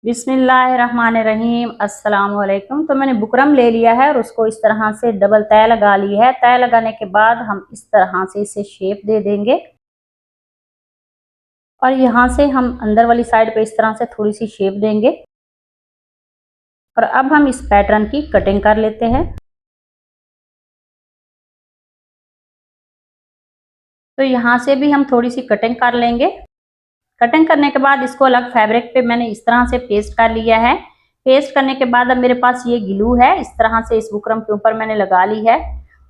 बिस्मिल्लाहिर्रहमानिर्रहीम अस्सलाम वालेकुम। तो मैंने बुकरम ले लिया है और उसको इस तरह से डबल तय लगा ली है। तय लगाने के बाद हम इस तरह से इसे शेप दे देंगे और यहाँ से हम अंदर वाली साइड पे इस तरह से थोड़ी सी शेप देंगे। और अब हम इस पैटर्न की कटिंग कर लेते हैं। तो यहाँ से भी हम थोड़ी सी कटिंग कर लेंगे। कटिंग करने के बाद इसको अलग फैब्रिक पे मैंने इस तरह से पेस्ट कर लिया है। पेस्ट करने के बाद अब मेरे पास ये ग्लू है, इस तरह से इस बुकरम के ऊपर मैंने लगा ली है।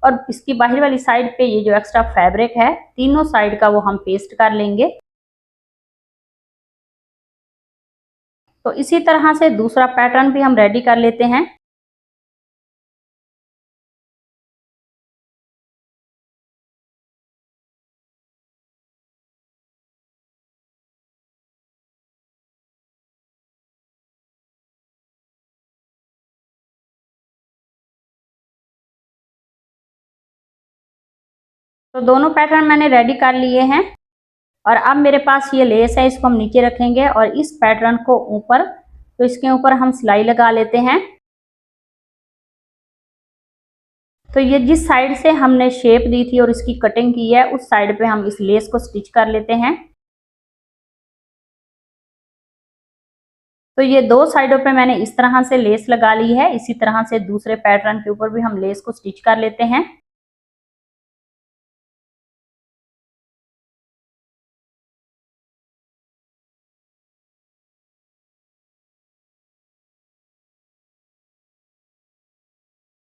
और इसकी बाहर वाली साइड पे ये जो एक्स्ट्रा फैब्रिक है, तीनों साइड का वो हम पेस्ट कर लेंगे। तो इसी तरह से दूसरा पैटर्न भी हम रेडी कर लेते हैं। तो दोनों पैटर्न मैंने रेडी कर लिए हैं और अब मेरे पास ये लेस है, इसको हम नीचे रखेंगे और इस पैटर्न को ऊपर, तो इसके ऊपर हम सिलाई लगा लेते हैं। तो ये जिस साइड से हमने शेप दी थी और इसकी कटिंग की है, उस साइड पे हम इस लेस को स्टिच कर लेते हैं। तो ये दो साइडों पे मैंने इस तरह से लेस लगा ली है। इसी तरह से दूसरे पैटर्न के ऊपर भी हम लेस को स्टिच कर लेते हैं।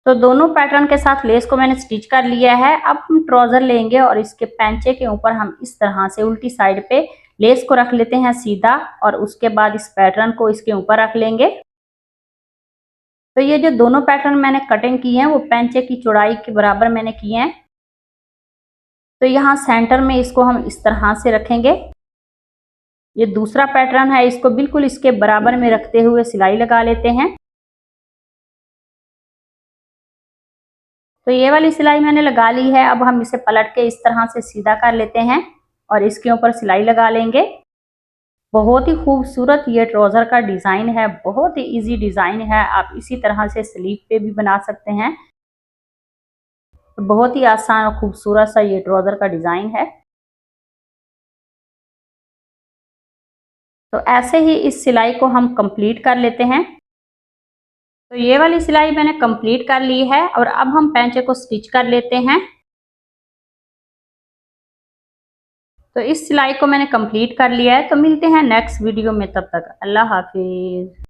तो दोनों पैटर्न के साथ लेस को मैंने स्टिच कर लिया है। अब हम ट्राउजर लेंगे और इसके पैंचे के ऊपर हम इस तरह से उल्टी साइड पे लेस को रख लेते हैं सीधा, और उसके बाद इस पैटर्न को इसके ऊपर रख लेंगे। तो ये जो दोनों पैटर्न मैंने कटिंग की है, वो पैंचे की चौड़ाई के बराबर मैंने किए हैं। तो यहाँ सेंटर में इसको हम इस तरह से रखेंगे। ये दूसरा पैटर्न है, इसको बिल्कुल इसके बराबर में रखते हुए सिलाई लगा लेते हैं। तो ये वाली सिलाई मैंने लगा ली है। अब हम इसे पलट के इस तरह से सीधा कर लेते हैं और इसके ऊपर सिलाई लगा लेंगे। बहुत ही खूबसूरत ये ट्राउजर का डिजाइन है, बहुत ही इजी डिजाइन है। आप इसी तरह से स्लीव पे भी बना सकते हैं। बहुत ही आसान और खूबसूरत सा ये ट्राउजर का डिजाइन है। तो ऐसे ही इस सिलाई को हम कंप्लीट कर लेते हैं। तो ये वाली सिलाई मैंने कंप्लीट कर ली है और अब हम पैंचे को स्टिच कर लेते हैं। तो इस सिलाई को मैंने कंप्लीट कर लिया है। तो मिलते हैं नेक्स्ट वीडियो में, तब तक अल्लाह हाफिज।